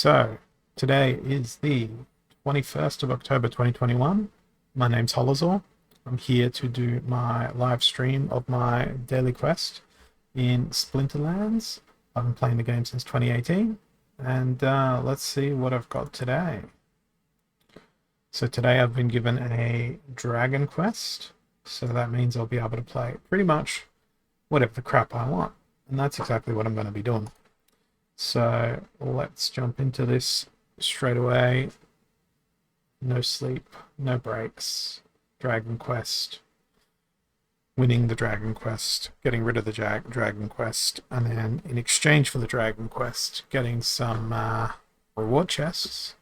So, today is the 21st of October 2021. My name's Holazor. I'm here to do my live stream of my daily quest in Splinterlands. I've been playing the game since 2018, and let's see what I've got today. So today I've been given a dragon quest, so that means I'll be able to play pretty much whatever crap I want, and that's exactly what I'm going to be doing. So let's jump into this straight away. No sleep, no breaks. Dragon quest. Winning the dragon quest, getting rid of the dragon quest, and then in exchange for the dragon quest, getting some reward chests,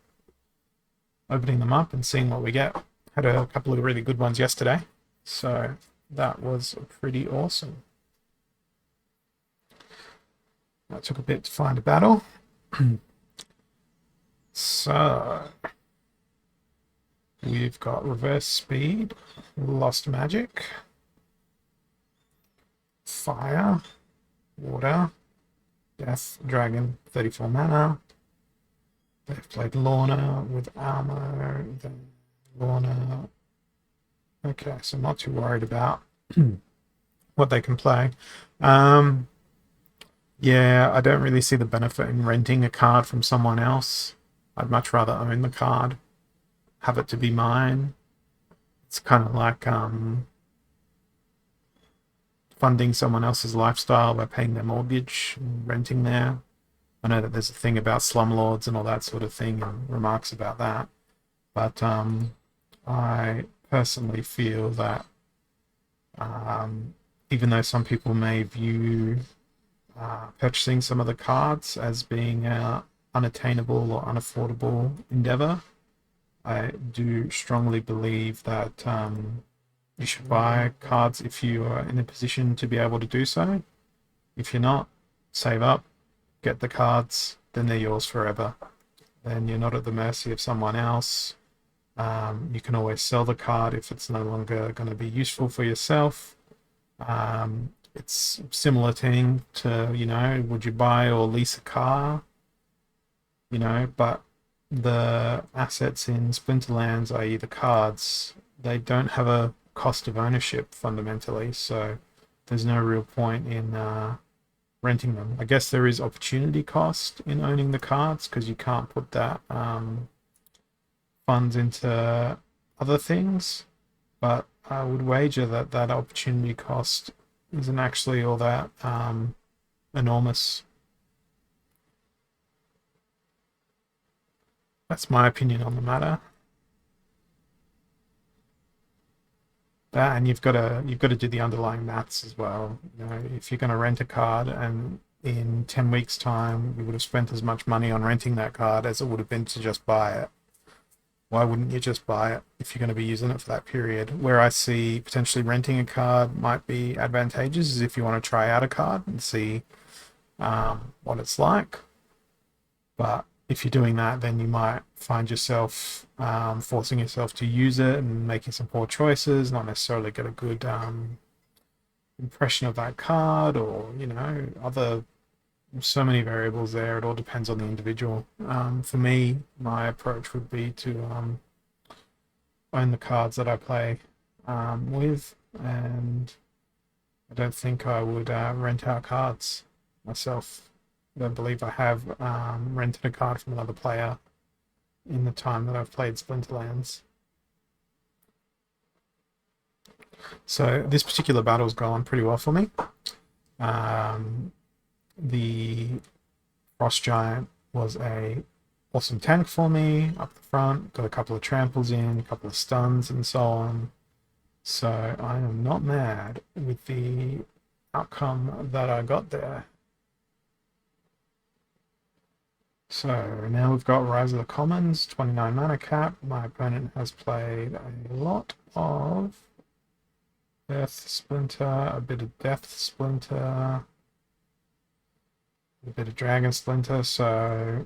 opening them up and seeing what we get. Had a couple of really good ones yesterday, so that was pretty awesome. That took a bit to find a battle. So we've got reverse speed, lost magic, fire, water, death, dragon, 34 mana. They've played Lorna with armor, then Lorna. Okay, so I'm not too worried about what they can play. Yeah, I don't really see the benefit in renting a card from someone else. I'd much rather own the card, have it to be mine. It's kind of like funding someone else's lifestyle by paying their mortgage and renting there. I know that there's a thing about slumlords and all that sort of thing and remarks about that. But I personally feel that even though some people may view purchasing some of the cards as being unattainable or unaffordable endeavor, I do strongly believe that you should buy cards if you are in a position to be able to do so. If you're not, save up, get the cards, then they're yours forever. Then you're not at the mercy of someone else. You can always sell the card if it's no longer going to be useful for yourself. It's a similar thing to, would you buy or lease a car? But the assets in Splinterlands, i.e. the cards, they don't have a cost of ownership fundamentally, so there's no real point in renting them. I guess there is opportunity cost in owning the cards because you can't put that funds into other things, but I would wager that that opportunity cost isn't actually all that enormous. That's my opinion on the matter. That, and you've got to do the underlying maths as well. If you're going to rent a card and in 10 weeks time you would have spent as much money on renting that card as it would have been to just buy it, why wouldn't you just buy it if you're going to be using it for that period? Where I see potentially renting a card might be advantageous is if you want to try out a card and see what it's like. But if you're doing that, then you might find yourself forcing yourself to use it and making some poor choices, not necessarily get a good impression of that card, or other, so many variables there. It all depends on the individual. For me, my approach would be to own the cards that I play with, and I don't think I would rent out cards myself. I don't believe I have rented a card from another player in the time that I've played Splinterlands. So this particular battle's gone pretty well for me. The Frost Giant was a awesome tank for me up the front, got a couple of tramples in, a couple of stuns and so on. So I am not mad with the outcome that I got there. So now we've got Rise of the Commons, 29 mana cap. My opponent has played a lot of Earth Splinter, a bit of Death Splinter, a bit of Dragon Splinter, so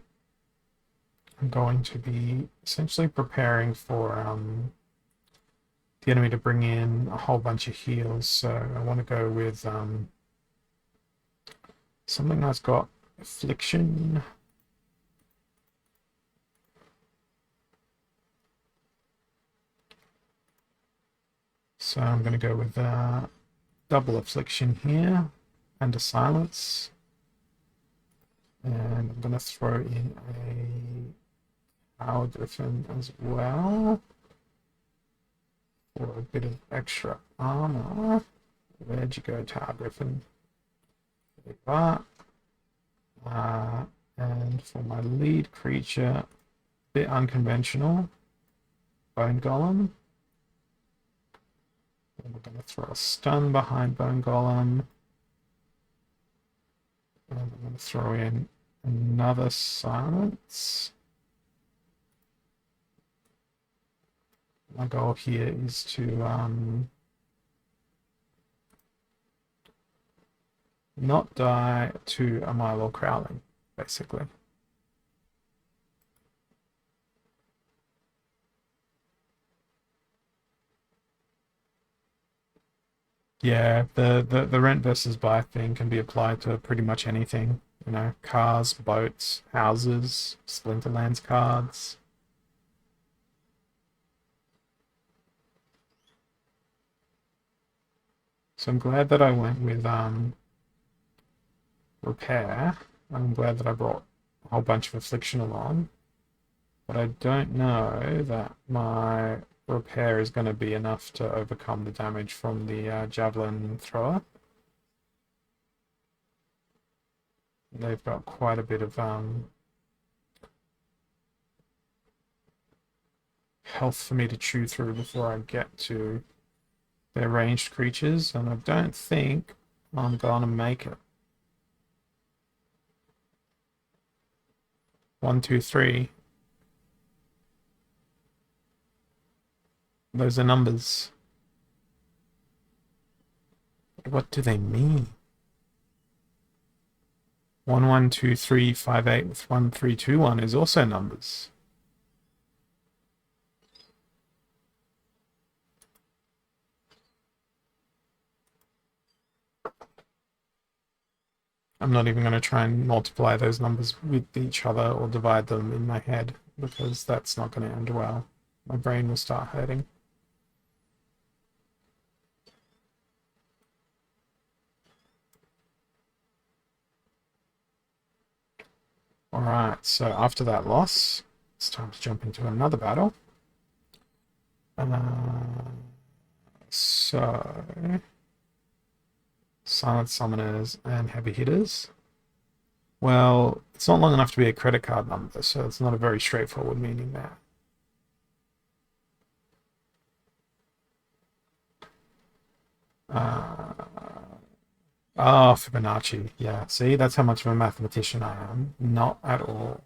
I'm going to be essentially preparing for the enemy to bring in a whole bunch of heals. So I want to go with something that's got Affliction, So I'm going to go with double affliction here and a silence. And I'm going to throw in a power griffin as well for a bit of extra armor. Where'd you go, Tower Griffin? There you are. And for my lead creature, a bit unconventional, Bone Golem. And we're going to throw a stun behind Bone Golem. And I'm going to throw in another silence. My goal here is to not die to a Milo Crowling, basically. Yeah, the rent versus buy thing can be applied to pretty much anything. You know, cars, boats, houses, Splinterlands cards. So I'm glad that I went with repair. I'm glad that I brought a whole bunch of affliction along. But I don't know that my repair is going to be enough to overcome the damage from the javelin thrower. They've got quite a bit of health for me to chew through before I get to their ranged creatures, and I don't think I'm gonna make it. 1, 2, 3. Those are numbers. What do they mean? 1, 1, 2, 3, 5, 8 with 1, 3, 2, 1 is also numbers. I'm not even going to try and multiply those numbers with each other or divide them in my head, because that's not going to end well. My brain will start hurting. Alright, so after that loss, it's time to jump into another battle. So silent summoners and heavy hitters. Well, it's not long enough to be a credit card number, so it's not a very straightforward meaning there. Oh, Fibonacci. Yeah, see, that's how much of a mathematician I am. Not at all.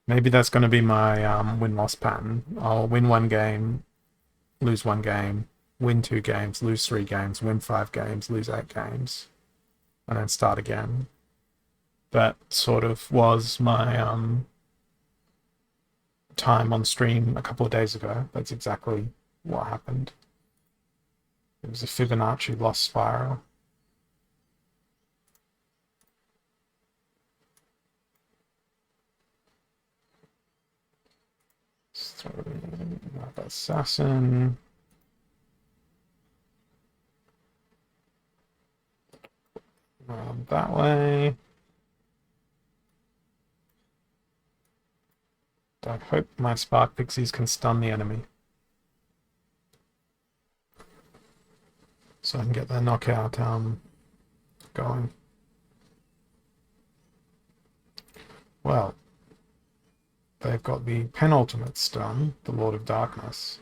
Maybe that's going to be my win-loss pattern. I'll win one game, lose one game, win 2 games, lose 3 games, win 5 games, lose 8 games, and then start again. That sort of was my time on stream a couple of days ago. That's exactly what happened. It was a Fibonacci loss spiral. Let's throw in another assassin. That way. I hope my Spark Pixies can stun the enemy, so I can get the knockout going. Well, they've got the penultimate stun, the Lord of Darkness.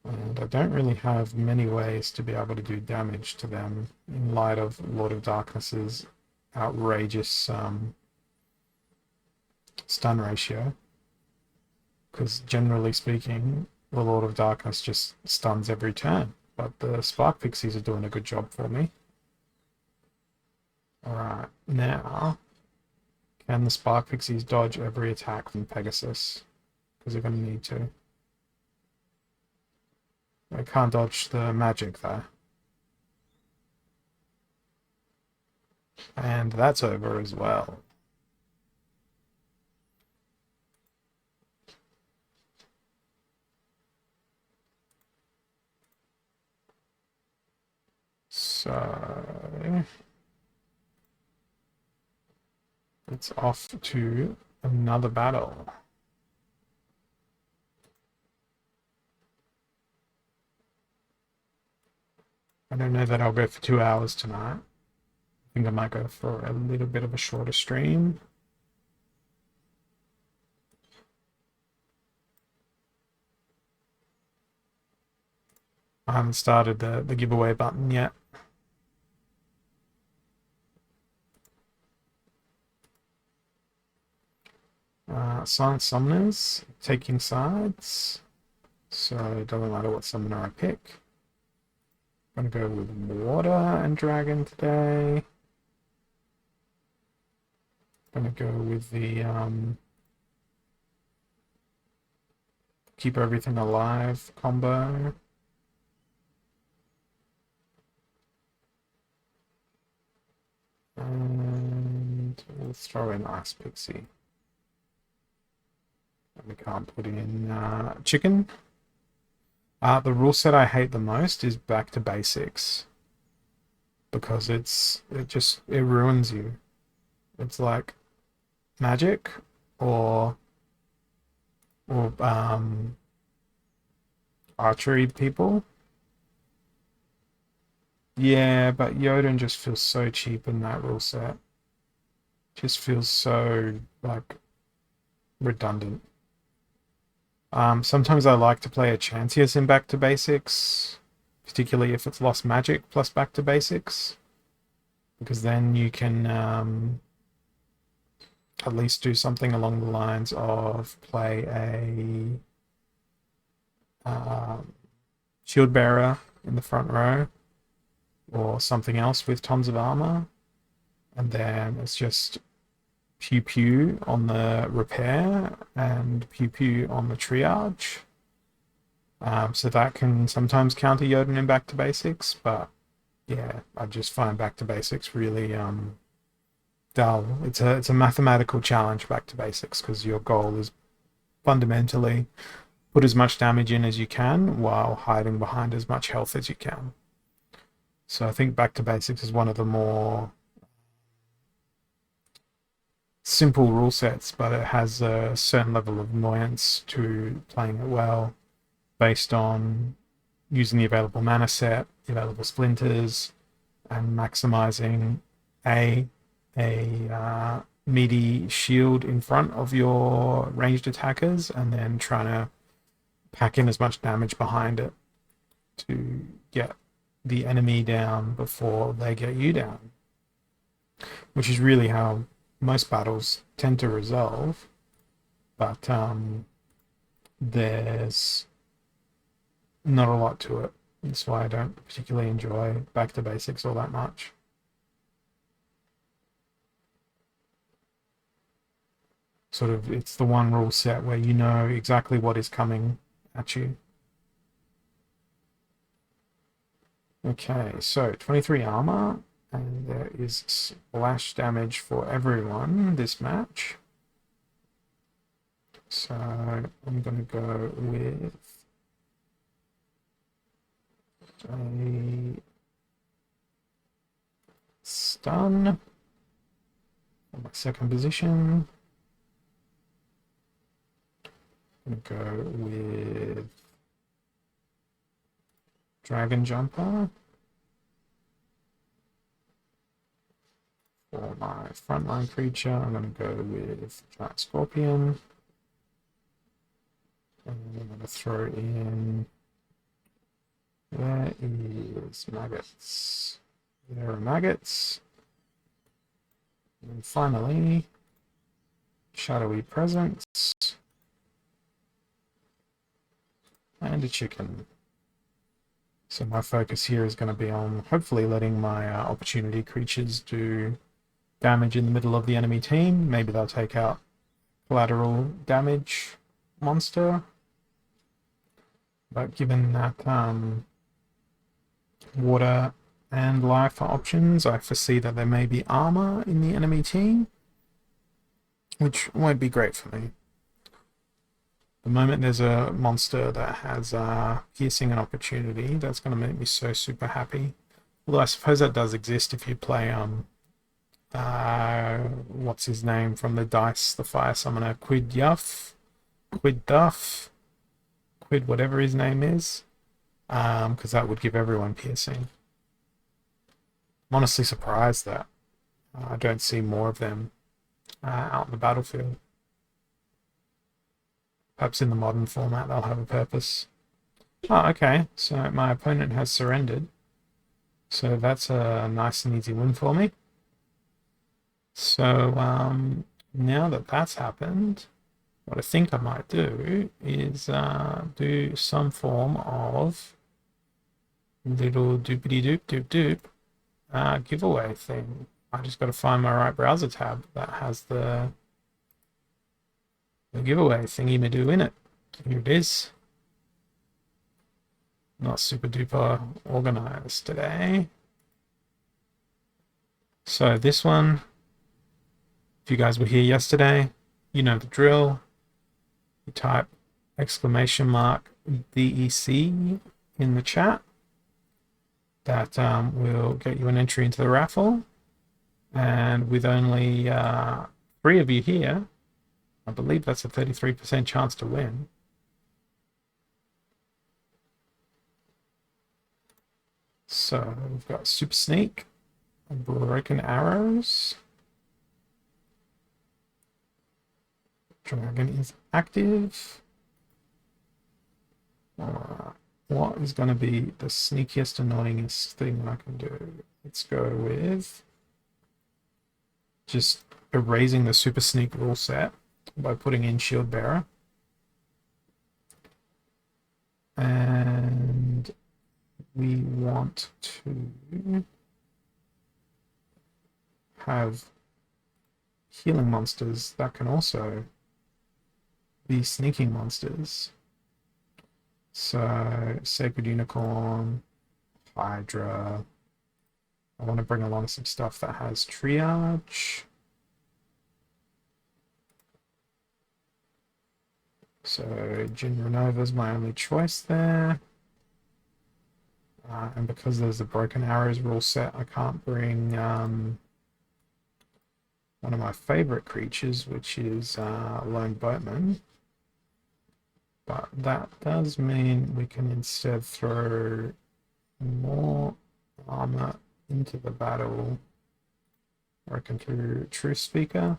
And I don't really have many ways to be able to do damage to them in light of Lord of Darkness's outrageous stun ratio. Because generally speaking, the Lord of Darkness just stuns every turn. But the Spark Pixies are doing a good job for me. Alright, now, can the Spark Pixies dodge every attack from Pegasus? Because they're going to need to. They can't dodge the magic though. And that's over as well. So it's off to another battle. I don't know that I'll go for 2 hours tonight. I think I might go for a little bit of a shorter stream. I haven't started the giveaway button yet. Silent Summoners, taking sides. So it doesn't matter what summoner I pick. I'm going to go with Water and Dragon today. I'm going to go with the Keep Everything Alive combo. And let's throw in Ice Pixie. We can't put in Chicken. The rule set I hate the most is Back to Basics, because it ruins you. It's like Magic or archery people. Yeah, but Yoden just feels so cheap in that rule set. Just feels so like redundant. Sometimes I like to play a Chancius in Back to Basics, particularly if it's Lost Magic plus Back to Basics, because then you can at least do something along the lines of play a Shield Bearer in the front row, or something else with tons of armor, and then it's just pew pew on the repair and pew pew on the triage. So that can sometimes counter Yoden in Back to Basics, but yeah, I just find Back to Basics really dull. It's a mathematical challenge, Back to Basics, because your goal is fundamentally put as much damage in as you can while hiding behind as much health as you can. So I think Back to Basics is one of the more simple rule sets, but it has a certain level of annoyance to playing it well, based on using the available mana set, the available splinters, and maximizing a meaty shield in front of your ranged attackers, and then trying to pack in as much damage behind it to get the enemy down before they get you down, which is really how most battles tend to resolve. But there's not a lot to it. That's why I don't particularly enjoy Back to Basics all that much. Sort of, it's the one rule set where you know exactly what is coming at you. Okay, so 23 armor, and there is splash damage for everyone this match. So I'm going to go with a stun on my second position. I'm going to go with Dragon Jumper for my frontline creature. I'm going to go with Giant Scorpion. And I'm going to throw in, where is maggots? There are maggots. And finally, Shadowy Presence and a chicken. So my focus here is going to be on hopefully letting my opportunity creatures do damage in the middle of the enemy team. Maybe they'll take out collateral damage monster. But given that water and life are options, I foresee that there may be armor in the enemy team, which won't be great for me. The moment there's a monster that has piercing and opportunity, that's going to make me so super happy. Although I suppose that does exist if you play what's his name from the dice, the fire summoner, Quid Duff, Quid whatever his name is, because that would give everyone piercing. I'm honestly surprised that I don't see more of them out in the battlefield. Perhaps in the modern format they'll have a purpose. Oh, okay, so my opponent has surrendered. So that's a nice and easy win for me. So now that that's happened, what I think I might do is do some form of little doopity doop doop doop giveaway thing. I just got to find my right browser tab that has the giveaway thingy me do in it. Here it is. Not super duper organized today. So this one, if you guys were here yesterday, you know the drill. You type exclamation mark DEC in the chat. That will get you an entry into the raffle. And with only 3 of you here, I believe that's a 33% chance to win. So we've got Super Sneak, Broken Arrows, Dragon is active. What is going to be the sneakiest, annoyingest thing I can do? Let's go with just erasing the Super Sneak rule set by putting in Shield Bearer. And we want to have healing monsters that can also be sneaking monsters. So Sacred Unicorn, Hydra. I want to bring along some stuff that has triage. So Jin Renova is my only choice there. And because there's a Broken Arrows rule set, I can't bring one of my favorite creatures, which is Lone Boatman. But that does mean we can instead throw more armor into the battle. I reckon through Truth Speaker.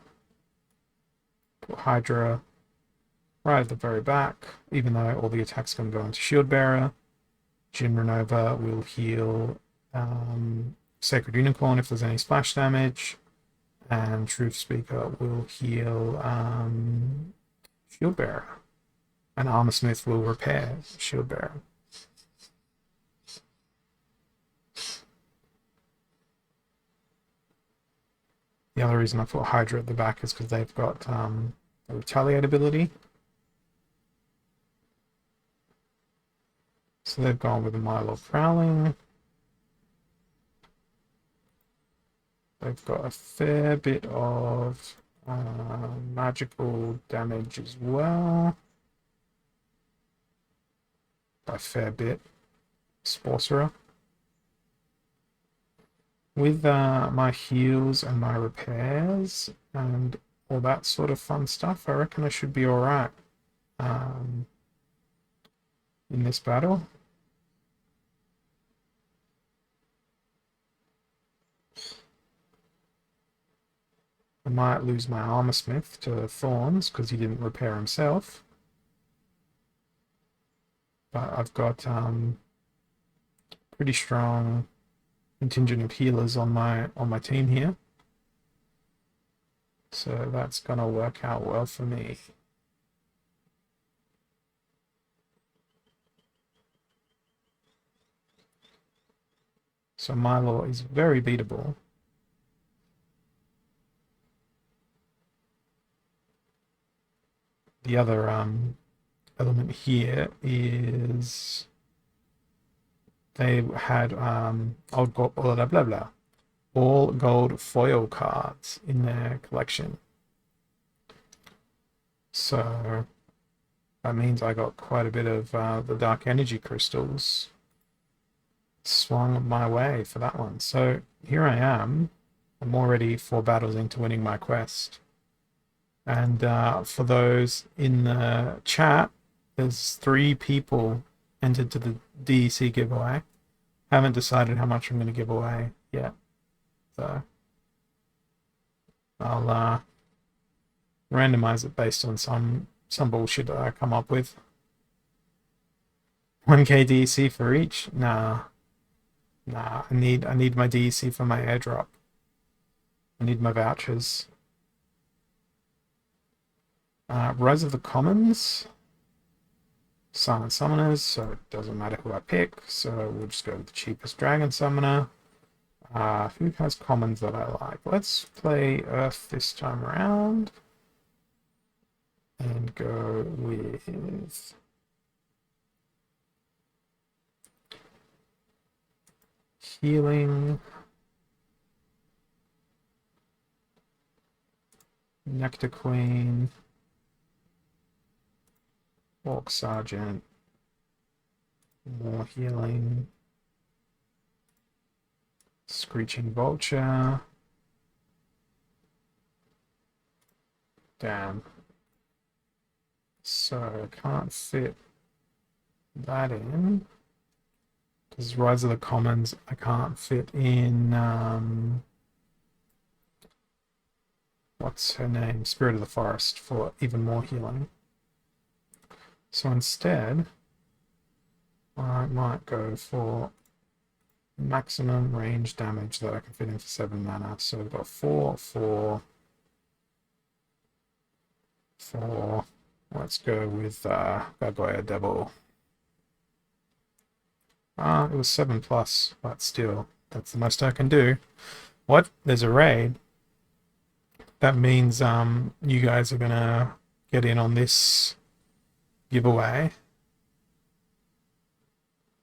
Put Hydra right at the very back, even though all the attacks can go into Shield Bearer. Jin Renova will heal Sacred Unicorn if there's any splash damage. And Truth Speaker will heal Shield Bearer. And Armor Smith will repair Shield Bearer. The other reason I put Hydra at the back is because they've got a Retaliate ability. So they've gone with the Milo Prowling. They've got a fair bit of magical damage as well. By fair bit, Sorcerer. With my heals and my repairs and all that sort of fun stuff, I reckon I should be alright in this battle. I might lose my Armor Smith to Thorns because he didn't repair himself. But I've got pretty strong contingent of healers on my team here. So that's gonna work out well for me. So Milo is very beatable. The other element here is they had old gold, blah blah blah, all gold foil cards in their collection. So that means I got quite a bit of the dark energy crystals. swung my way for that one. So here I am. I'm already 4 battles into winning my quest. And for those in the chat, there's 3 people entered to the DEC giveaway. Haven't decided how much I'm going to give away yet. So I'll randomize it based on some bullshit that I come up with. 1k DEC for each? Nah. I need my DEC for my airdrop. I need my vouchers. Rise of the Commons. Silent Summoners, so it doesn't matter who I pick. So we'll just go with the cheapest Dragon Summoner. Who has commons that I like? Let's play Earth this time around. And go with... Healing. Nectar Queen. Orc Sergeant. More healing. Screeching Vulture. Damn. So I can't fit that in. Because Rise of the Commons I can't fit in what's her name? Spirit of the Forest for even more healing. So instead I might go for maximum range damage that I can fit in for 7 mana. So we've got 4, 4, 4. Let's go with Gargoyle Devil. It was 7 plus, but still, that's the most I can do. What? There's a raid. That means you guys are gonna get in on this giveaway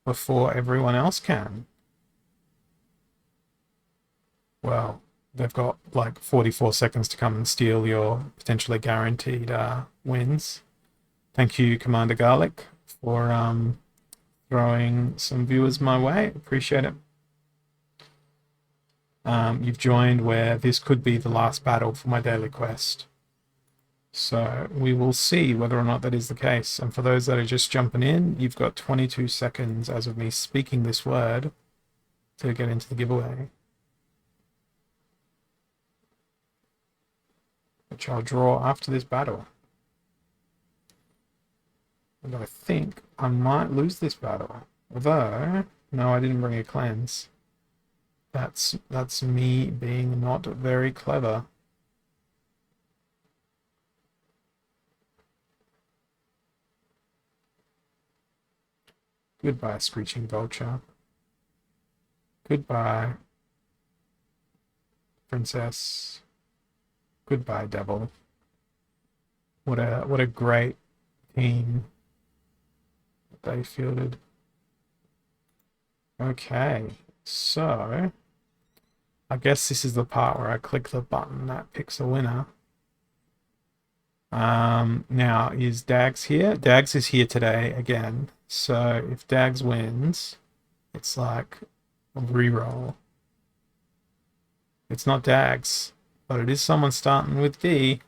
before everyone else can. Well, they've got like 44 seconds to come and steal your potentially guaranteed wins. Thank you, Commander Garlic, for throwing some viewers my way. Appreciate it. You've joined where this could be the last battle for my daily quest. So we will see whether or not that is the case. And for those that are just jumping in, you've got 22 seconds as of me speaking this word to get into the giveaway, which I'll draw after this battle. And I think I might lose this battle. Although, no, I didn't bring a cleanse. That's me being not very clever. Goodbye, Screeching Vulture. Goodbye, Princess. Goodbye, Devil. What a great team they fielded. Okay, so I guess this is the part where I click the button that picks a winner. Now, is Dags here? Dags is here today again. So if Dags wins, it's like a reroll. It's not Dags, but it is someone starting with D.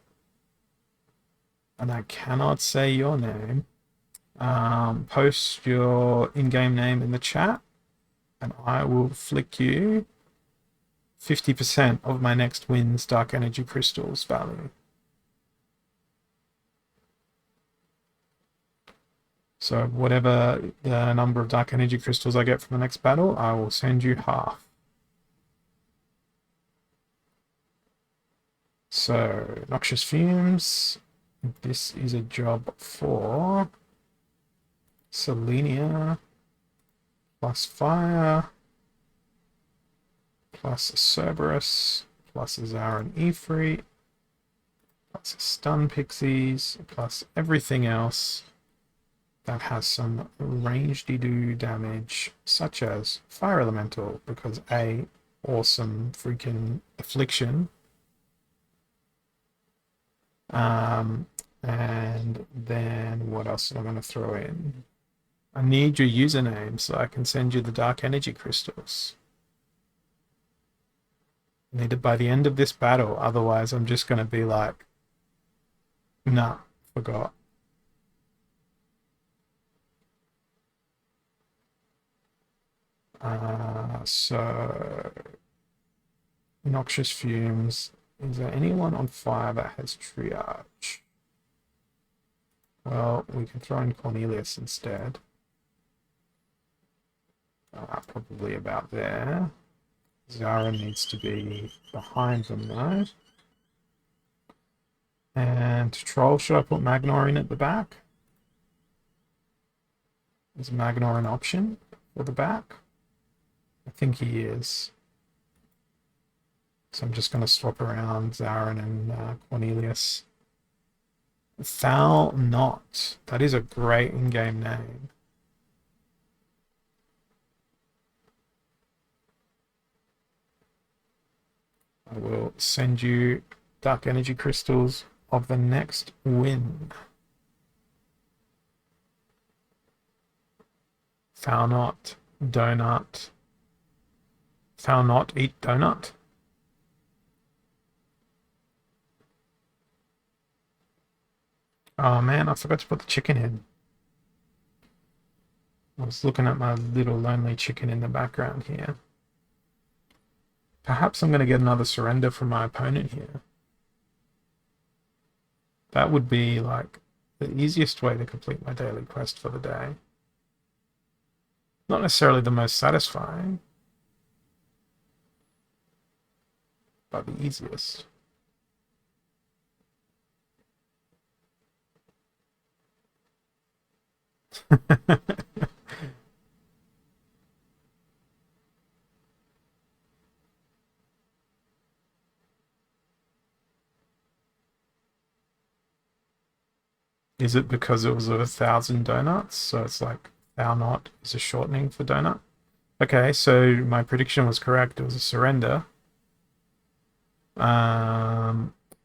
And I cannot say your name. Post your in-game name in the chat, and I will flick you 50% of my next win's Dark Energy Crystals value. So whatever the number of Dark Energy Crystals I get from the next battle, I will send you half. So, Noxious Fumes. This is a job for Selenia plus Fire plus Cerberus plus Zarin Ifrit plus Stun Pixies plus everything else that has some ranged-do damage, such as Fire Elemental, because awesome freaking Affliction. And then what else am I going to throw in? I need your username so I can send you the dark energy crystals. I need it by the end of this battle, otherwise I'm just going to be like, nah, forgot. So, noxious fumes. Is there anyone on fire that has triage? Well, we can throw in Cornelius instead. Probably about there. Zara needs to be behind them though. And Troll, should I put Magnor in at the back? Is Magnor an option for the back? I think he is. So I'm just going to swap around Zarin and Cornelius. Foul Not. That is a great in-game name. I will send you dark energy crystals of the next win. Foul Not. Donut. Foul Not. Eat donut. Oh man, I forgot to put the chicken in. I was looking at my little lonely chicken in the background here. Perhaps I'm going to get another surrender from my opponent here. That would be like the easiest way to complete my daily quest for the day. Not necessarily the most satisfying, but the easiest. Is it because it was 1,000 donuts? So it's like thou not is a shortening for donut. Okay, so my prediction was correct. It was a surrender.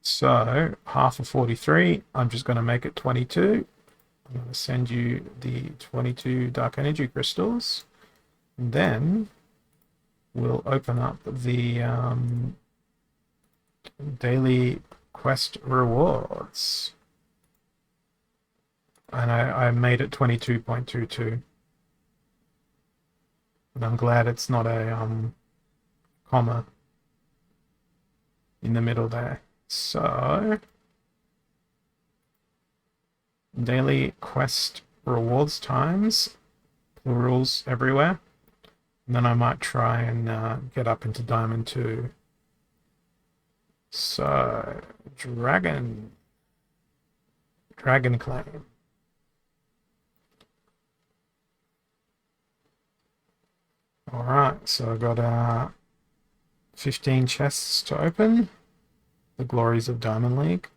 So half of 43. I'm just going to make it 22. I'm going to send you the 22 dark energy crystals. And then we'll open up the daily quest rewards. And I made it 22.22. And I'm glad it's not a comma in the middle there. So, daily quest rewards times, plurals everywhere. And then I might try and get up into Diamond 2. So, Dragon Claim. Alright, so I've got 15 chests to open. The Glories of Diamond League.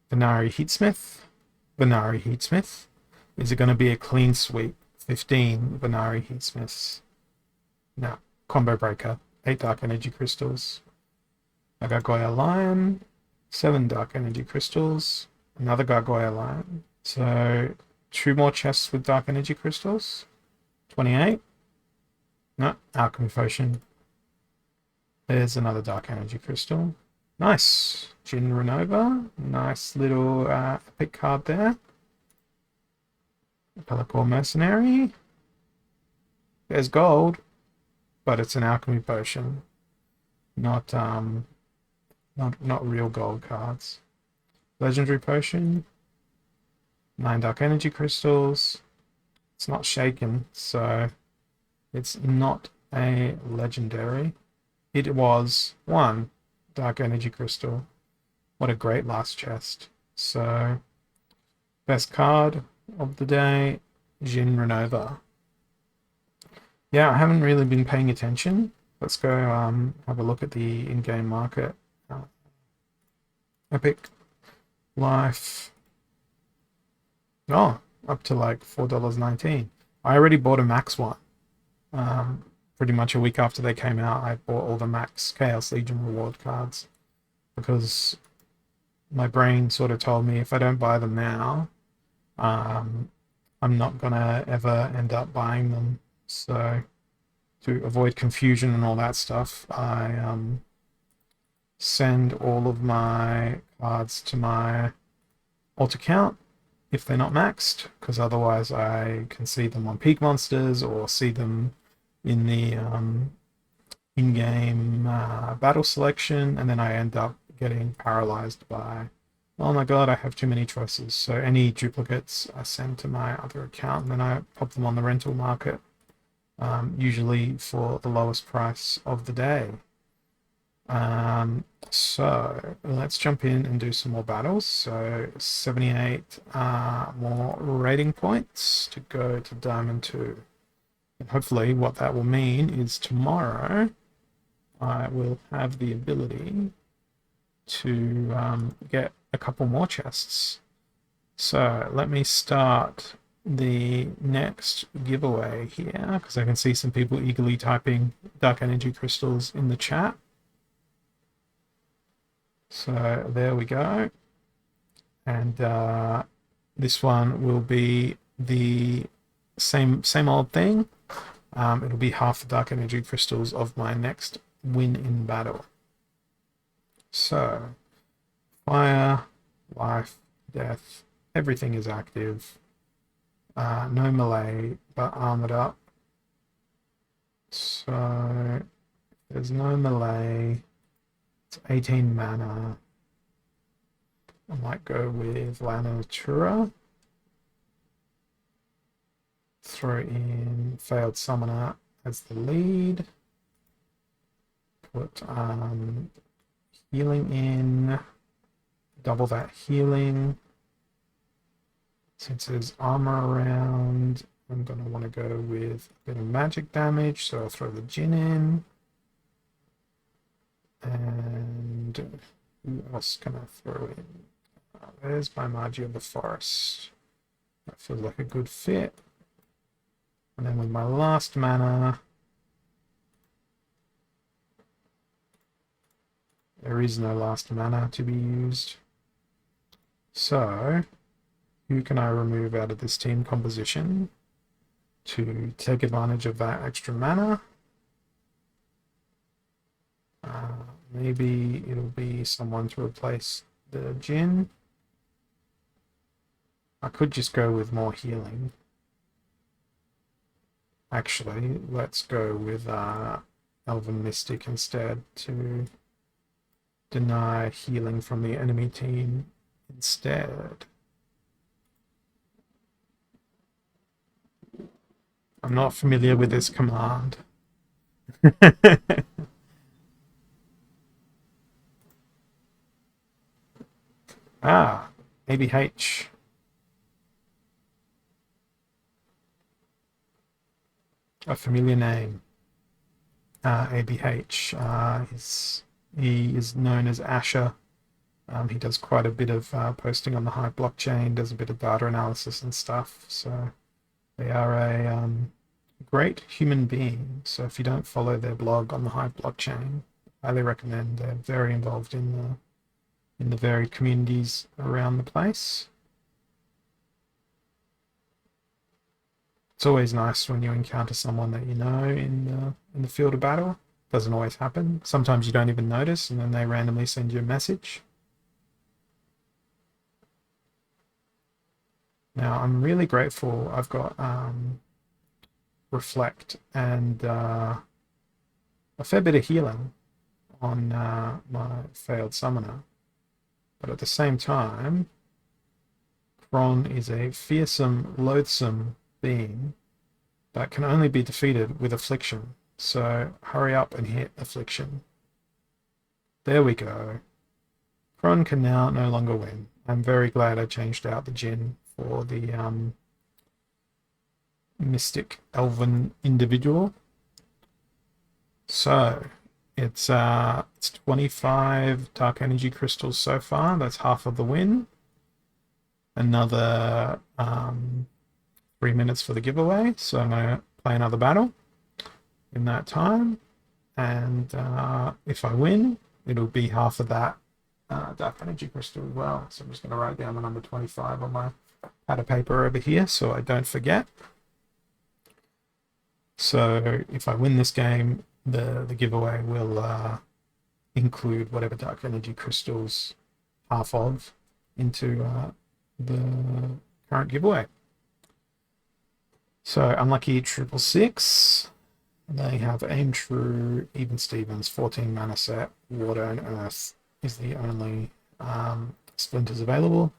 Venari Heatsmith. Is it going to be a clean sweep? 15 Venari Heatsmiths. No. Combo Breaker. 8 Dark Energy Crystals. A Gargoyle Lion. 7 Dark Energy Crystals. Another Gargoyle Lion. So 2 more chests with Dark Energy Crystals. 28. No, Alchemy Potion. There's another Dark Energy Crystal. Nice. Jin Renova. Nice little epic card there. Pelacor Mercenary. There's gold, but it's an Alchemy Potion. Not real gold cards. Legendary Potion. 9 Dark Energy Crystals. It's not shaken, so it's not a legendary. It was 1 Dark Energy Crystal. What a great last chest. So, best card of the day, Jin Renova. Yeah, I haven't really been paying attention. Let's go have a look at the in-game market. Epic Life. Oh, up to like $4.19. I already bought a max one. Pretty much a week after they came out, I bought all the max Chaos Legion reward cards because my brain sort of told me if I don't buy them now, I'm not gonna ever end up buying them. So to avoid confusion and all that stuff, I send all of my cards to my alt account if they're not maxed, because otherwise I can see them on Peak Monsters or see them in the in-game battle selection, and then I end up getting paralyzed by, oh my god, I have too many choices. So any duplicates I send to my other account, and then I pop them on the rental market, usually for the lowest price of the day. So let's jump in and do some more battles. So 78 more rating points to go to Diamond 2. And hopefully what that will mean is tomorrow I will have the ability to get a couple more chests. So let me start the next giveaway here, because I can see some people eagerly typing dark energy crystals in the chat. So there we go. And this one will be the same old thing. It'll be half the dark energy crystals of my next win in battle. So fire, life, death, everything is active. No melee, but armored up. So there's no melee. It's 18 mana. I might go with La Natura. Throw in Failed Summoner as the lead. Put healing in. Double that healing. Since there's armor around, I'm going to want to go with a bit of magic damage, so I'll throw the Djinn in. And who else can I throw in? There's my Magi of the Forest. That feels like a good fit. And then with my last mana, there is no last mana to be used. So, who can I remove out of this team composition to take advantage of that extra mana? Maybe it'll be someone to replace the Djinn. I could just go with more healing. Actually, let's go with Elven Mystic instead to deny healing from the enemy team instead. I'm not familiar with this command. ABH. A familiar name. ABH. He is known as Asher. He does quite a bit of posting on the Hive blockchain, does a bit of data analysis and stuff. So they are a great human being. So if you don't follow their blog on the Hive blockchain, I highly recommend. They're very involved in the varied communities around the place. It's always nice when you encounter someone that you know in the field of battle. Doesn't always happen. Sometimes you don't even notice, and then they randomly send you a message. Now, I'm really grateful I've got Reflect and a fair bit of healing on my Failed Summoner. But at the same time, Kron is a fearsome, loathsome being that can only be defeated with Affliction. So hurry up and hit Affliction. There we go. Kron can now no longer win. I'm very glad I changed out the Djinn for the Mystic Elven individual. So it's 25 Dark Energy Crystals so far. That's half of the win. Another 3 minutes for the giveaway. So I'm going to play another battle in that time. And if I win, it'll be half of that Dark Energy Crystal as well. So I'm just going to write down the number 25 on my pad of paper over here so I don't forget. So if I win this game, the giveaway will include whatever dark energy crystals half of into the current giveaway. So unlucky 666. They have aim true, even Stevens, 14 mana set, water and earth is the only splinters available.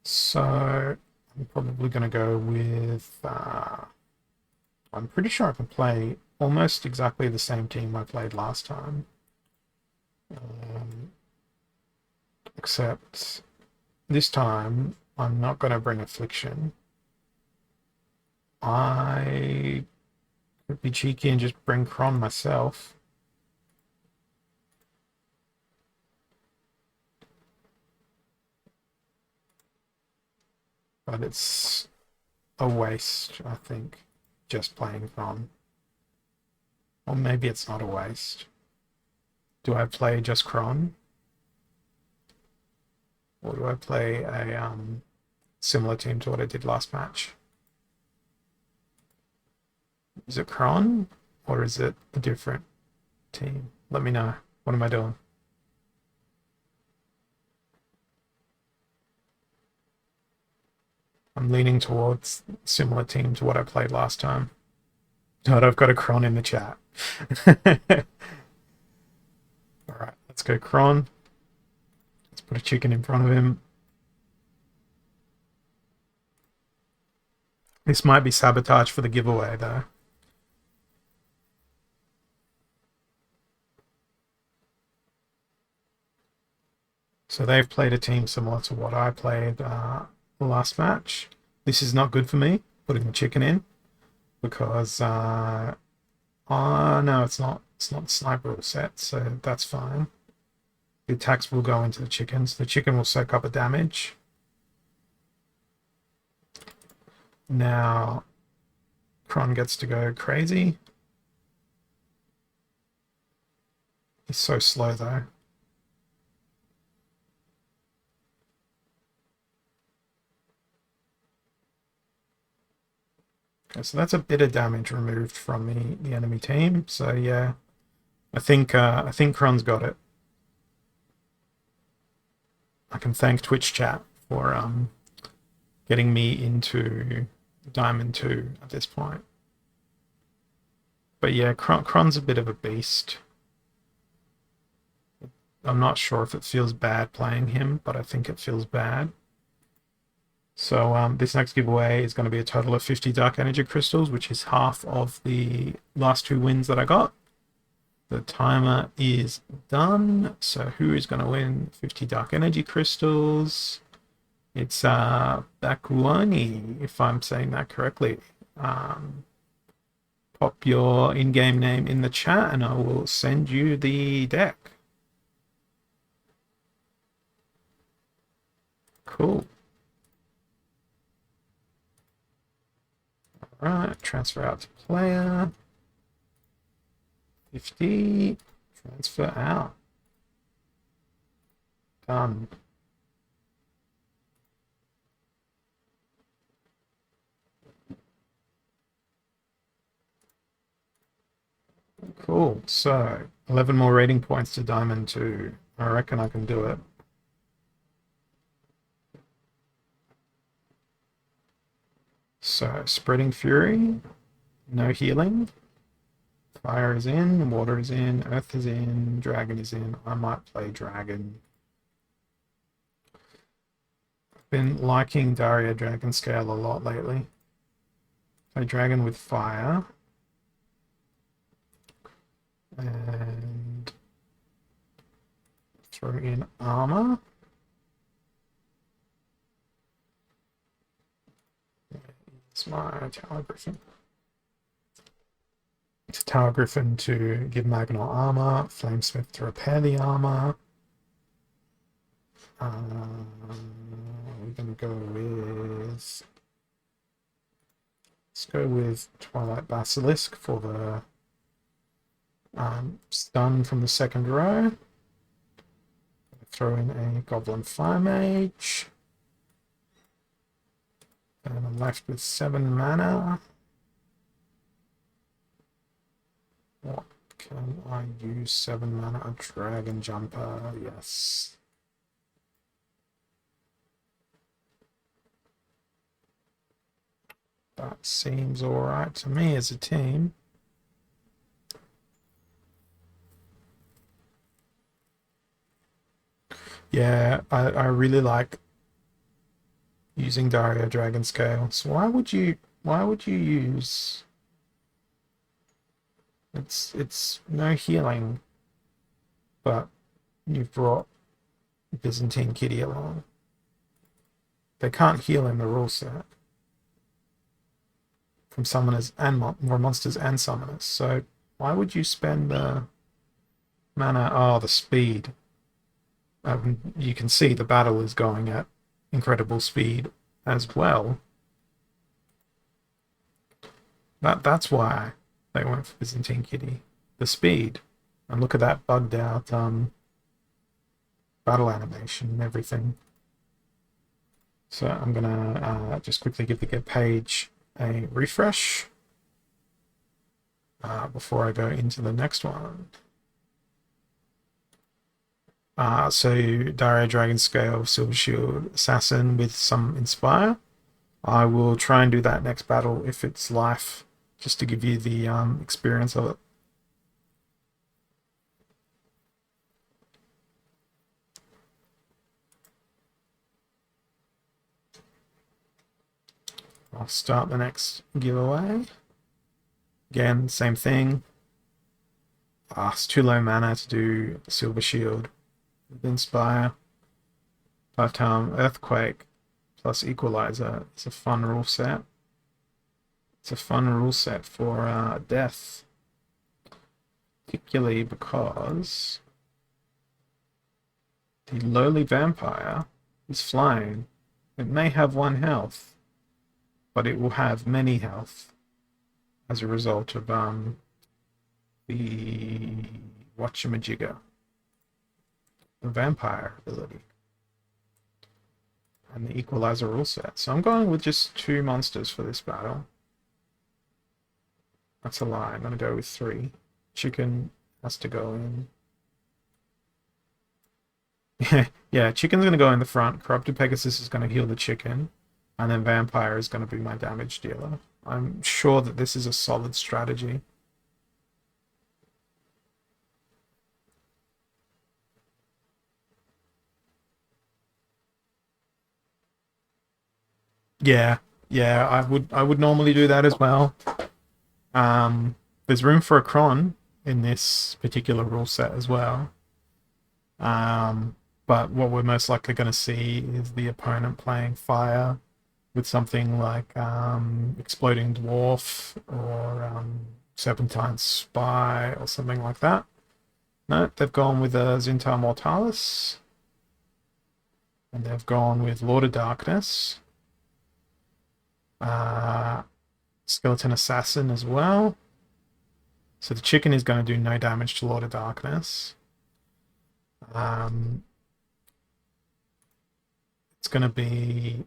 So I'm probably going to go with. I'm pretty sure I can play almost exactly the same team I played last time. Except this time I'm not going to bring Affliction. I could be cheeky and just bring Kron myself. But it's a waste, I think, just playing Kron. Or maybe it's not a waste. Do I play just Kron? Or do I play a similar team to what I did last match? Is it Kron? Or is it a different team? Let me know. What am I doing? I'm leaning towards similar team to what I played last time. God, I've got a Kron in the chat. Alright, let's go Kron. Let's put a chicken in front of him. This might be sabotage for the giveaway, though. So they've played a team similar to what I played the last match. This is not good for me, putting the chicken in, because oh no, it's not the sniper rule set, so that's fine. The attacks will go into the chicken, so the chicken will soak up a damage. Now Kron gets to go crazy. He's so slow though. Okay, so that's a bit of damage removed from the enemy team. So yeah, I think Kron's got it. I can thank Twitch chat for getting me into Diamond 2 at this point. But yeah, Kron's a bit of a beast. I'm not sure if it feels bad playing him, but I think it feels bad. So this next giveaway is going to be a total of 50 Dark Energy Crystals, which is half of the last 2 wins that I got. The timer is done. So who is going to win 50 Dark Energy Crystals? It's Bakuani, if I'm saying that correctly. Pop your in-game name in the chat and I will send you the deck. Cool. Alright, transfer out to player. 50. Transfer out. Done. Cool. So 11 more rating points to Diamond 2. I reckon I can do it. So Spreading Fury, no healing. Fire is in, water is in, earth is in, dragon is in. I might play dragon. I've been liking Daria Dragon Scale a lot lately. Play dragon with fire. And throw in armor. It's my Tower Griffin. It's Tower Griffin to give Magnol armor, Flamesmith to repair the armor. We're going to go with... Let's go with Twilight Basilisk for the stun from the second row. Throw in a Goblin Fire Mage. And I'm left with 7 mana. What can I use 7 mana? A Dragon Jumper, yes. That seems alright to me as a team. Yeah, I really like using Dario Dragon Scale. So why would you use it's no healing, but you've brought Byzantine Kitty along. They can't heal in the rule set from summoners and monsters and summoners. So why would you spend the mana? Oh, the speed. You can see the battle is going at incredible speed as well. That's why they went for Byzantine Kitty. The speed. And look at that bugged out battle animation and everything. So I'm gonna just quickly give the get page a refresh before I go into the next one. So Dario Dragon Scale, Silver Shield, Assassin with some Inspire. I will try and do that next battle if it's life, just to give you the experience of it. I'll start the next giveaway. Again, same thing. It's too low mana to do Silver Shield with Inspire. But Earthquake plus Equalizer is a fun rule set. It's a fun rule set for death. Particularly because the lowly vampire is flying. It may have 1 health, but it will have many health as a result of the whatchamajigger, the vampire ability, and the Equalizer rule set. So I'm going with just 2 monsters for this battle. That's a lie. I'm going to go with 3. Chicken has to go in. Yeah, Chicken's going to go in the front. Corrupted Pegasus is going to heal the chicken. And then Vampire is going to be my damage dealer. I'm sure that this is a solid strategy. Yeah, yeah, I would normally do that as well. There's room for a cron in this particular rule set as well. But what we're most likely going to see is the opponent playing fire with something like Exploding Dwarf or Serpentine Spy or something like that. No, they've gone with Zintar Mortalis. And they've gone with Lord of Darkness. Skeleton Assassin as well. So the chicken is going to do no damage to Lord of Darkness. It's going to be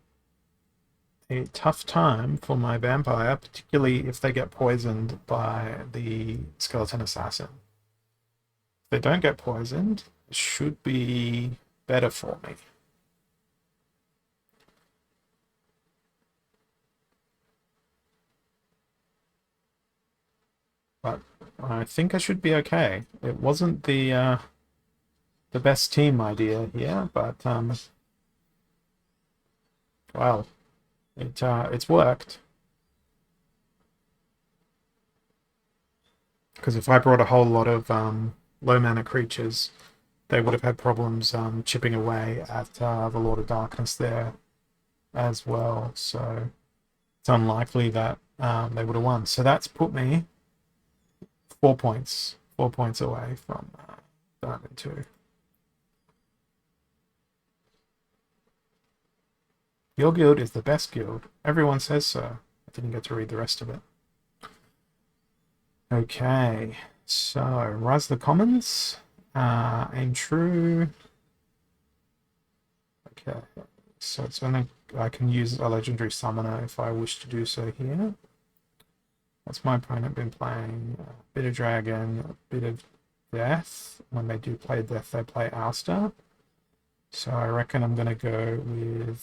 a tough time for my vampire, particularly if they get poisoned by the Skeleton Assassin. If they don't get poisoned, it should be better for me. But I think I should be okay. It wasn't the best team idea here, but well, it's worked. Because if I brought a whole lot of low mana creatures, they would have had problems chipping away at the Lord of Darkness there as well. So it's unlikely that they would have won. So that's put me 4 points away from Diamond 2. Your guild is the best guild. Everyone says so. I didn't get to read the rest of it. Okay, so Rise the Commons. Aim true. Okay, so it's only I can use a legendary summoner if I wish to do so here. What's my opponent been playing? A bit of dragon, a bit of death. When they do play death, they play ouster. So I reckon I'm going to go with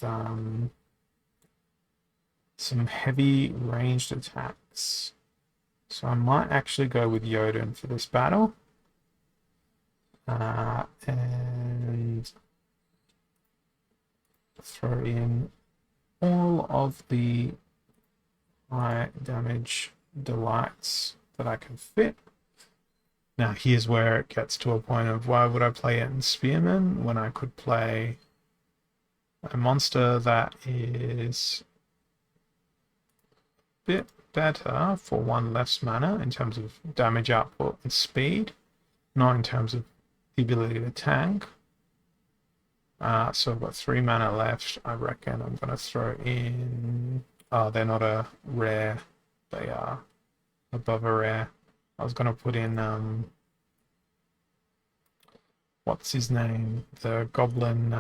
some heavy ranged attacks. So I might actually go with Jotun for this battle. And throw in all of the high damage delights that I can fit. Now here's where it gets to a point of why would I play it in Spearman when I could play a monster that is a bit better for 1 less mana in terms of damage output and speed, not in terms of the ability to tank. So I've got 3 mana left. I reckon I'm going to throw in... Oh, they're not a rare. They are above a rare. I was going to put in... what's his name? The goblin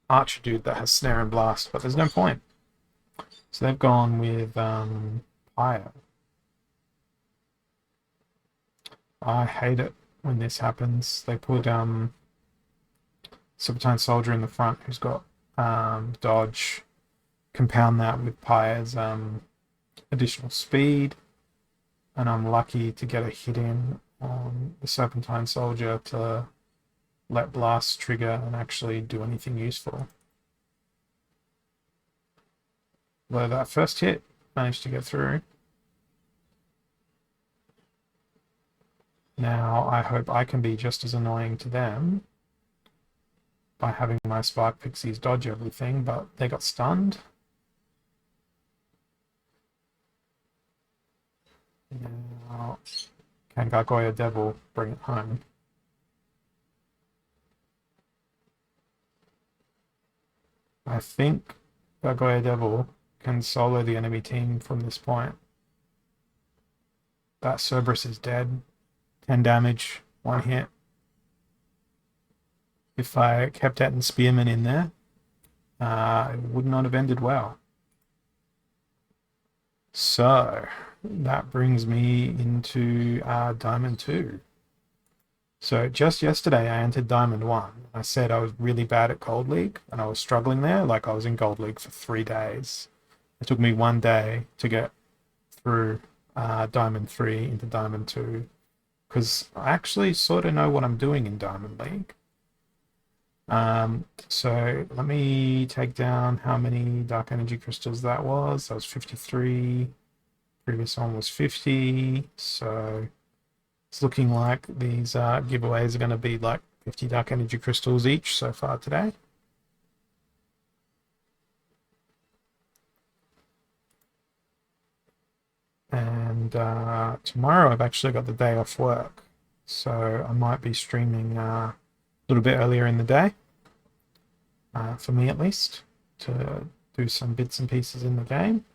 archer dude that has Snare and Blast, but there's no point. So they've gone with Pyre. I hate it when this happens. They put Serpentine Soldier in the front who's got dodge, compound that with Pyre's additional speed, and I'm lucky to get a hit in on the Serpentine Soldier to let Blast trigger and actually do anything useful. Though that first hit managed to get through. Now I hope I can be just as annoying to them by having my Spark Pixies dodge everything, but they got stunned. Now, can Gargoyle Devil bring it home? I think Gargoyle Devil can solo the enemy team from this point. That Cerberus is dead. 10 damage, 1 hit. If I kept Etten Spearman in there, it would not have ended well. So that brings me into Diamond 2. So just yesterday I entered Diamond 1. I said I was really bad at Gold League and I was struggling there. Like I was in Gold League for 3 days. It took me 1 day to get through Diamond 3 into Diamond 2 because I actually sort of know what I'm doing in Diamond League. So let me take down how many Dark Energy Crystals that was. That was 53. Previous one was 50. So it's looking like these giveaways are going to be like 50 Dark Energy Crystals each so far today. And tomorrow I've actually got the day off work. So I might be streaming a little bit earlier in the day, for me at least, to do some bits and pieces in the game.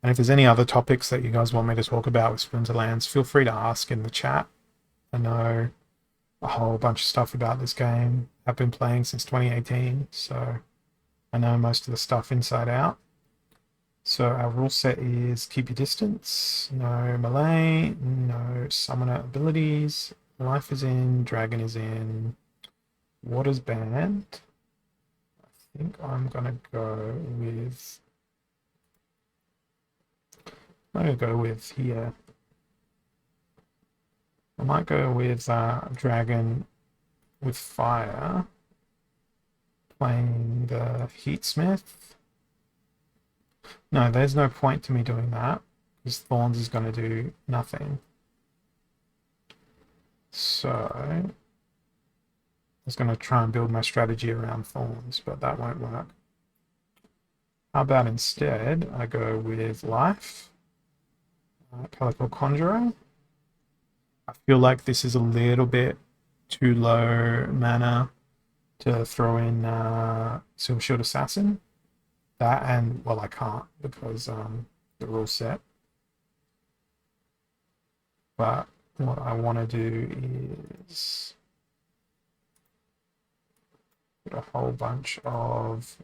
And if there's any other topics that you guys want me to talk about with Splinterlands, feel free to ask in the chat. I know a whole bunch of stuff about this game. I've been playing since 2018, so I know most of the stuff inside out. So our rule set is keep your distance, no melee, no summoner abilities, life is in, dragon is in, water's banned. I think I'm gonna go with here. I might go with dragon with fire, playing the Heatsmith. No, there's no point to me doing that, because Thorns is going to do nothing. So I was going to try and build my strategy around Thorns, but that won't work. How about instead I go with Life, Calico Conjurer. I feel like this is a little bit too low mana to throw in Silver Shield Assassin. That and, well, I can't because the rule set. But what I want to do is put a whole bunch of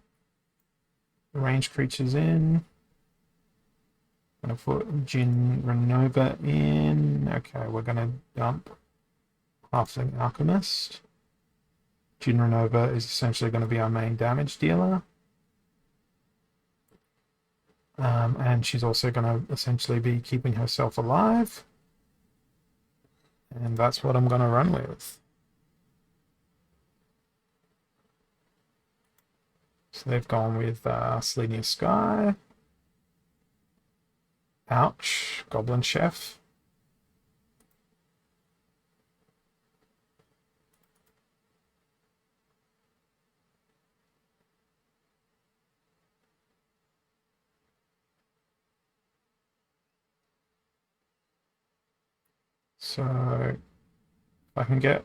range creatures in. I'm going to put Jin Renova in. Okay, we're going to dump Halfling Alchemist. Jin Renova is essentially going to be our main damage dealer. And she's also going to essentially be keeping herself alive. And that's what I'm going to run with. So they've gone with Selenia Sky. Ouch, Goblin Chef. So if I can get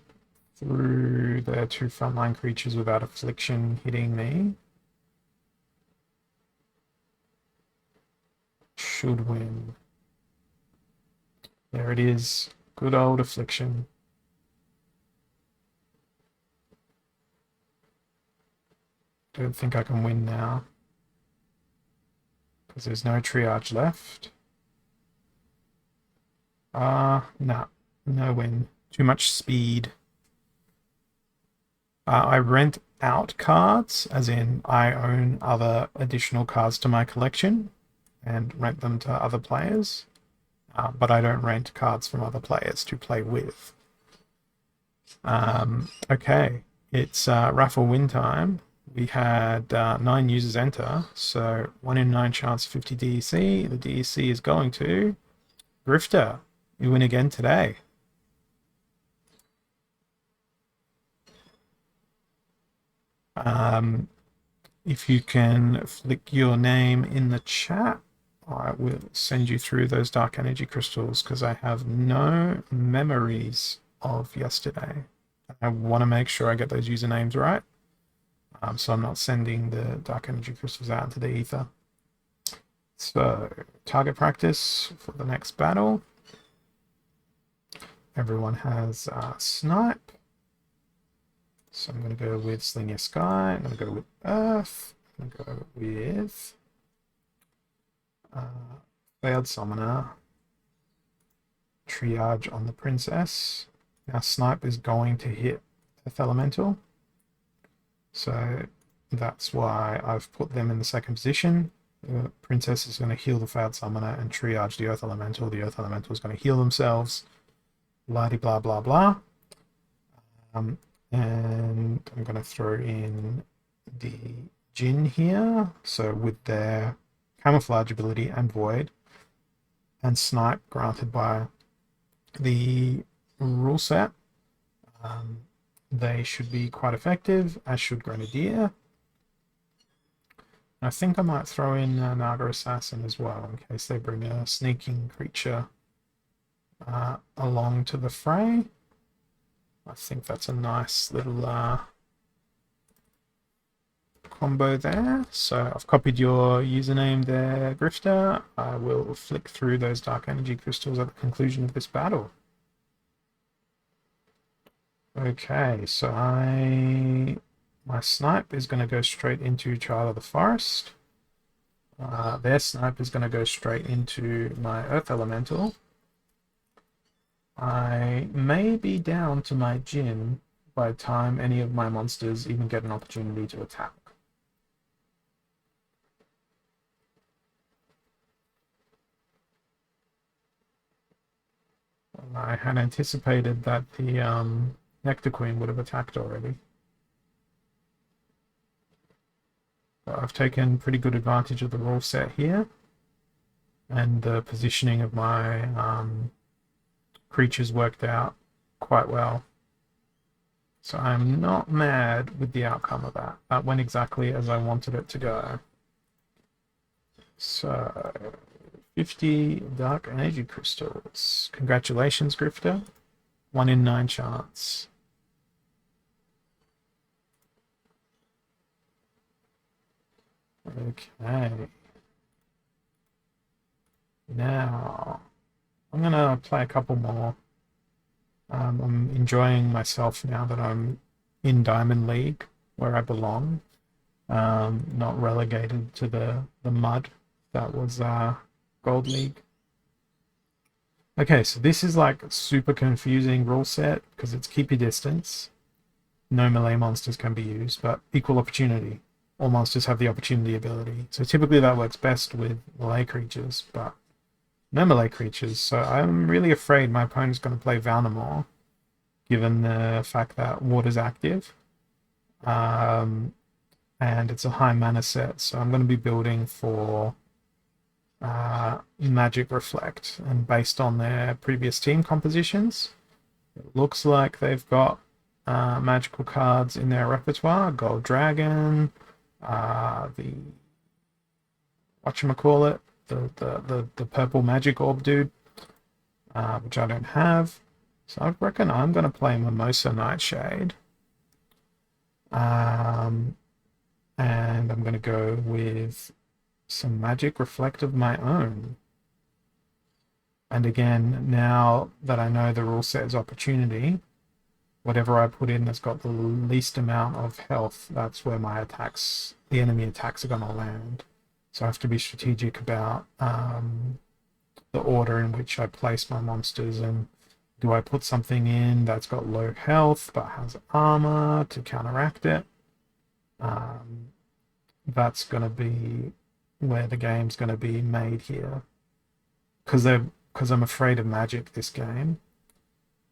through their two frontline creatures without affliction hitting me, should win. There it is. Good old affliction. Don't think I can win now, because there's no triage left. No win. Too much speed. I rent out cards, as in I own other additional cards to my collection and rent them to other players, but I don't rent cards from other players to play with. Okay, it's raffle win time. We had 9 users enter, so 1 in 9 chance 50 DEC. The DEC is going to Grifter. You win again today. If you can flick your name in the chat, I will send you through those dark energy crystals, because I have no memories of yesterday. I want to make sure I get those usernames right, so I'm not sending the dark energy crystals out into the ether. So, target practice for the next battle. Everyone has Snipe. So I'm going to go with Selenia Sky. I'm going to go with Earth. I'm going to go with Failed Summoner. Triage on the Princess. Now Snipe is going to hit Earth Elemental. So that's why I've put them in the second position. The Princess is going to heal the Failed Summoner and triage the Earth Elemental. The Earth Elemental is going to heal themselves. Blah blah blah blah. And I'm going to throw in the Jin here. So with their camouflage ability and void and snipe granted by the rule set, they should be quite effective, as should Grenadier. I think I might throw in Naga Assassin as well, in case they bring a sneaking creature along to the fray. I think that's a nice little combo there. So I've copied your username there, Grifter. I will flick through those dark energy crystals at the conclusion of this battle. Okay, so my snipe is going to go straight into Child of the Forest. Their snipe is going to go straight into my Earth Elemental. I may be down to my Jin by the time any of my monsters even get an opportunity to attack. I had anticipated that the Nectar Queen would have attacked already. But I've taken pretty good advantage of the rule set here and the positioning of my creatures worked out quite well. So I'm not mad with the outcome of that. That went exactly as I wanted it to go. So 50 dark energy crystals. Congratulations, Grifter. 1 in 9 chance. Okay. Now I'm gonna play a couple more. I'm enjoying myself now that I'm in Diamond League, where I belong. not relegated to the mud that was Gold League. Okay, so this is like super confusing rule set because it's keep your distance. No melee monsters can be used, but equal opportunity. All monsters have the opportunity ability. So typically that works best with melee creatures, but no melee creatures. So I'm really afraid my opponent's going to play Valnamore, given the fact that water's active. And it's a high mana set, so I'm going to be building for Magic Reflect. And based on their previous team compositions, it looks like they've got magical cards in their repertoire. Gold Dragon, the whatchamacallit, the purple magic orb dude, which I don't have. So I reckon I'm going to play Mimosa Nightshade. And I'm going to go with some Magic Reflect of my own. And again, now that I know the rule set is opportunity, whatever I put in that's got the least amount of health, that's where my attacks, the enemy attacks, are going to land. So I have to be strategic about the order in which I place my monsters, and do I put something in that's got low health but has armor to counteract it? That's going to be where the game's going to be made here. Because I'm afraid of magic this game.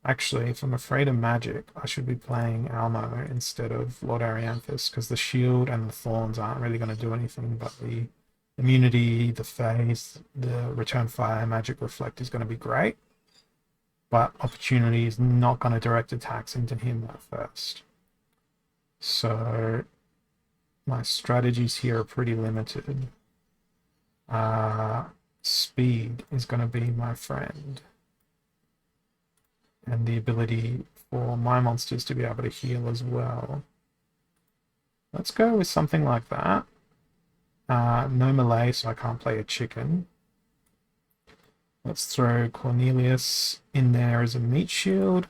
Actually, if I'm afraid of magic, I should be playing Almo instead of Lord Arianthus, because the shield and the thorns aren't really going to do anything, but the immunity, the phase, the return fire, magic reflect is going to be great. But opportunity is not going to direct attacks into him at first. So my strategies here are pretty limited. Speed is going to be my friend. And the ability for my monsters to be able to heal as well. Let's go with something like that. No melee, so I can't play a chicken. Let's throw Cornelius in there as a meat shield.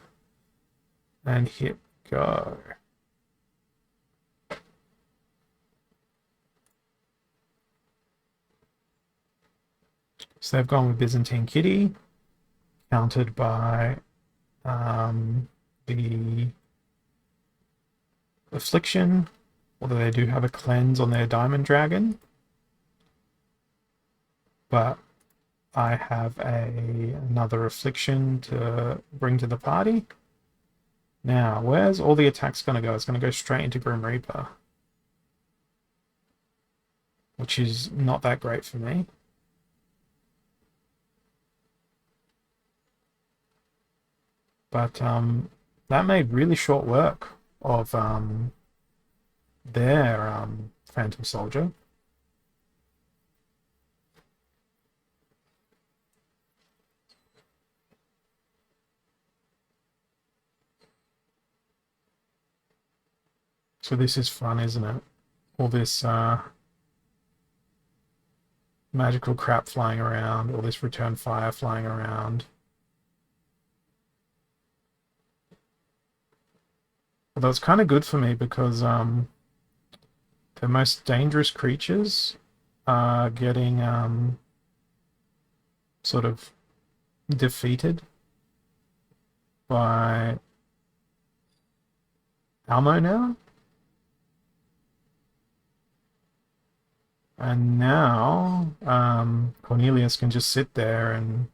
And hit go. So they've gone with Byzantine Kitty, countered by the Affliction, although they do have a cleanse on their Diamond Dragon. But I have another Affliction to bring to the party. Now, where's all the attacks going to go? It's going to go straight into Grim Reaper, which is not that great for me. But that made really short work of their Phantom Soldier. So this is fun, isn't it? All this magical crap flying around, all this return fire flying around. Although it's kind of good for me because the most dangerous creatures are getting sort of defeated by Almo now. And now Cornelius can just sit there and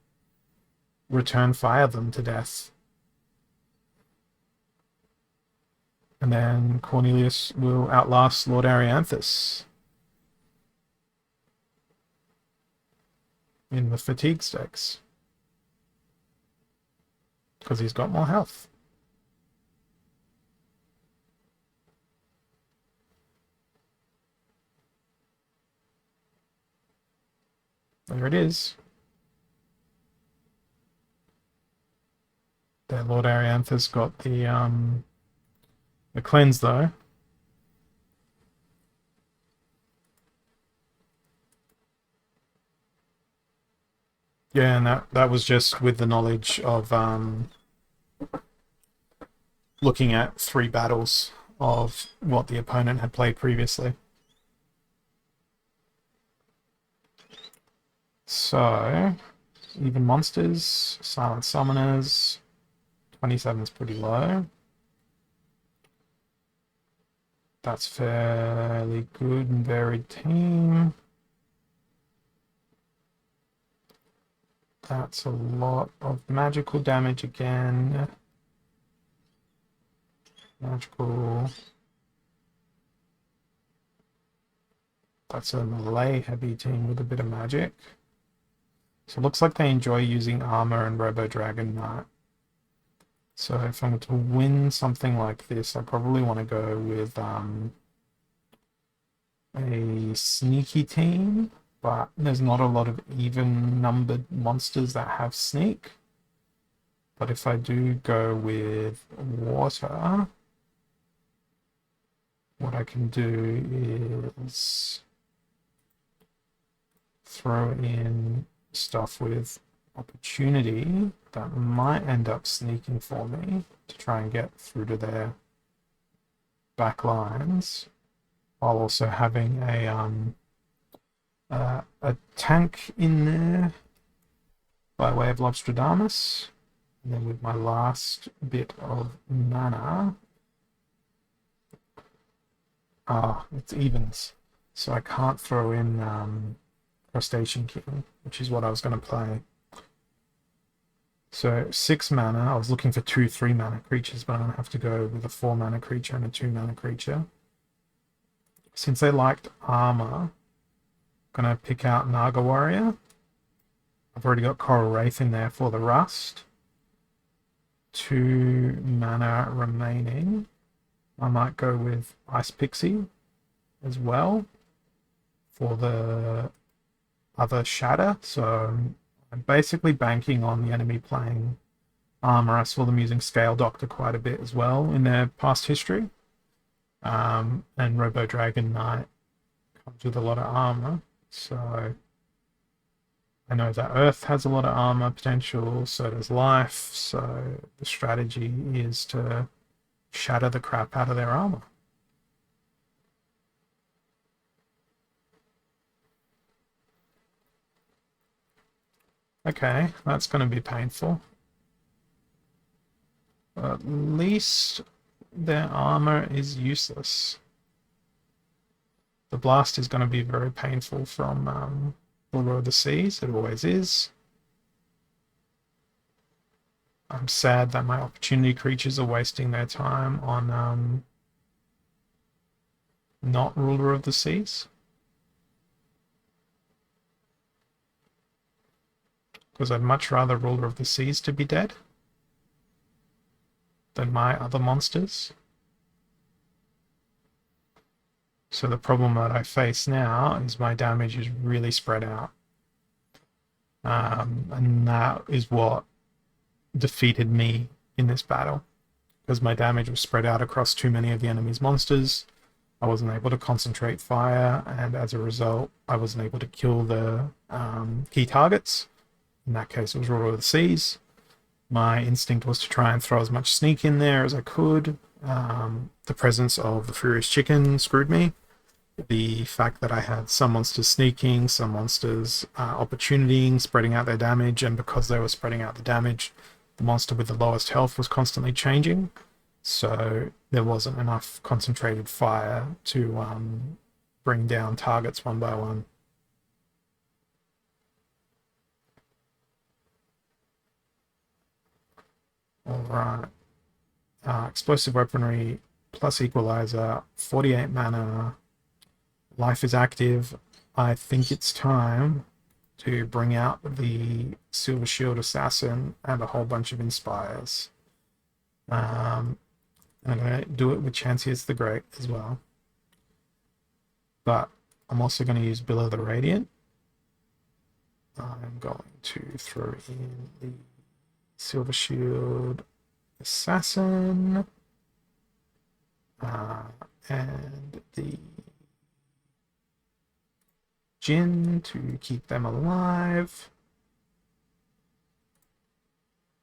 return fire them to death. And then Cornelius will outlast Lord Arianthus in the fatigue stakes, because he's got more health. There it is. There, Lord Arianthus got the cleanse though. Yeah, and that was just with the knowledge of looking at 3 battles of what the opponent had played previously. So, even monsters, silent summoners, 27 is pretty low. That's fairly good and varied team. That's a lot of magical damage again. Magical. That's a melee heavy team with a bit of magic. So it looks like they enjoy using armor and Robo Dragon Knight. So if I'm to win something like this, I probably want to go with a sneaky team, but there's not a lot of even numbered monsters that have sneak. But if I do go with water, what I can do is throw in stuff with opportunity that might end up sneaking for me to try and get through to their back lines, while also having a tank in there by way of Lobstradamus. And then with my last bit of mana, it's evens, so I can't throw in Crustacean King, which is what I was going to play. So 6 mana, I was looking for 2 3-mana creatures, but I'm going to have to go with a 4-mana creature and a 2-mana creature. Since they liked armor, I'm going to pick out Naga Warrior. I've already got Coral Wraith in there for the rust. 2 mana remaining. I might go with Ice Pixie as well for the other shatter. So I'm basically banking on the enemy playing armor. I saw them using Scale Doctor quite a bit as well in their past history. And Robo Dragon Knight comes with a lot of armor. So I know that Earth has a lot of armor potential, so does Life. So the strategy is to shatter the crap out of their armor. Okay, that's going to be painful. At least their armor is useless. The blast is going to be very painful from Ruler of the Seas. It always is. I'm sad that my opportunity creatures are wasting their time on not Ruler of the Seas. Because I'd much rather Ruler of the Seas to be dead than my other monsters. So the problem that I face now is my damage is really spread out. And that is what defeated me in this battle. Because my damage was spread out across too many of the enemy's monsters. I wasn't able to concentrate fire, and as a result, I wasn't able to kill the key targets. In that case, it was Ruler of the Seas. My instinct was to try and throw as much sneak in there as I could. The presence of the Furious Chicken screwed me. The fact that I had some monsters sneaking, some monsters opportunitying, spreading out their damage, and because they were spreading out the damage, the monster with the lowest health was constantly changing. So there wasn't enough concentrated fire to bring down targets one by one. Alright. Explosive Weaponry plus Equalizer, 48 mana. Life is active. I think it's time to bring out the Silver Shield Assassin and a whole bunch of Inspires. I'm going to do it with Chansey's the Great as well. But I'm also going to use Bill of the Radiant. I'm going to throw in the Silver Shield Assassin and the Djinn to keep them alive.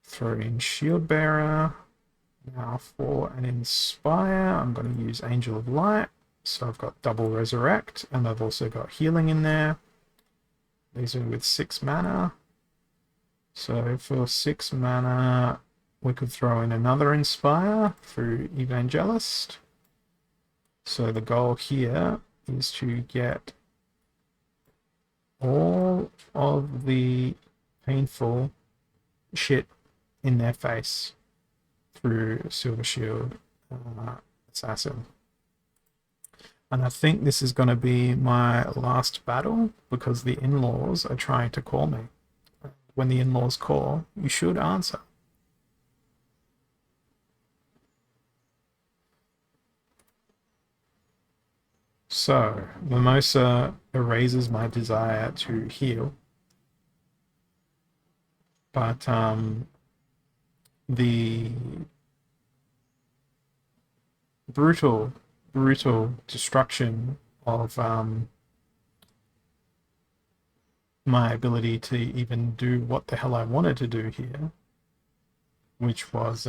Throw in Shield Bearer. Now for an Inspire, I'm going to use Angel of Light. So I've got double Resurrect, and I've also got Healing in there. These are with 6 mana. So for 6 mana, we could throw in another Inspire through Evangelist. So the goal here is to get all of the painful shit in their face through Silver Shield Assassin. And I think this is going to be my last battle because the in-laws are trying to call me. When the in-laws call, you should answer. So, Mimosa erases my desire to heal. But the brutal destruction of my ability to even do what the hell I wanted to do here, which was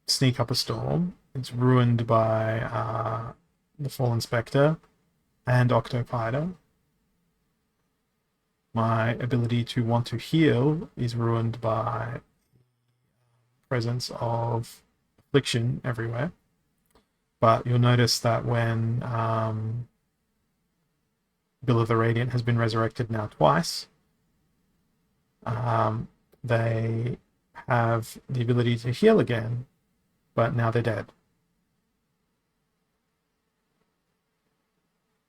sneak up a storm. It's ruined by the Fallen Spectre and Octopider. My ability to want to heal is ruined by presence of affliction everywhere. But you'll notice that when Bill of the Radiant has been resurrected now twice, they have the ability to heal again, but now they're dead.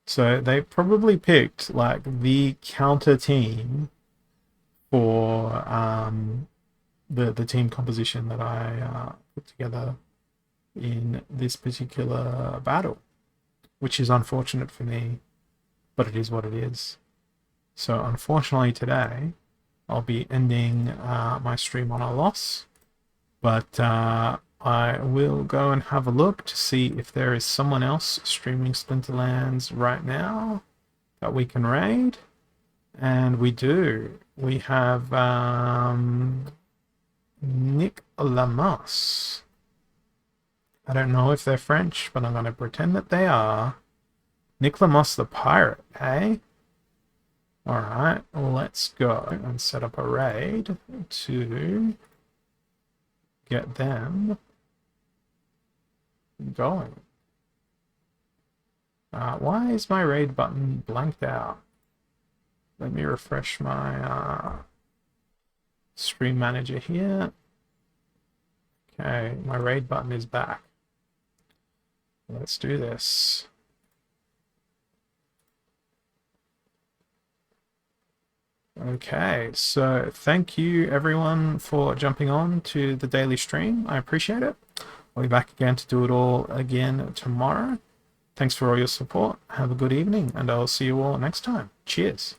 So they probably picked like the counter team for the team composition that I put together in this particular battle, which is unfortunate for me, but it is what it is. So unfortunately today, I'll be ending my stream on a loss, but I will go and have a look to see if there is someone else streaming Splinterlands right now that we can raid. And we do. We have Nick Lamas. I don't know if they're French, but I'm going to pretend that they are. Nick Lamas the pirate, eh? Alright, let's go and set up a raid to get them going. Why is my raid button blanked out? Let me refresh my stream manager here. Okay, my raid button is back. Let's do this. Okay, so thank you everyone for jumping on to the daily stream. I appreciate it. I'll be back again to do it all again tomorrow. Thanks for all your support. Have a good evening, and I'll see you all next time. Cheers.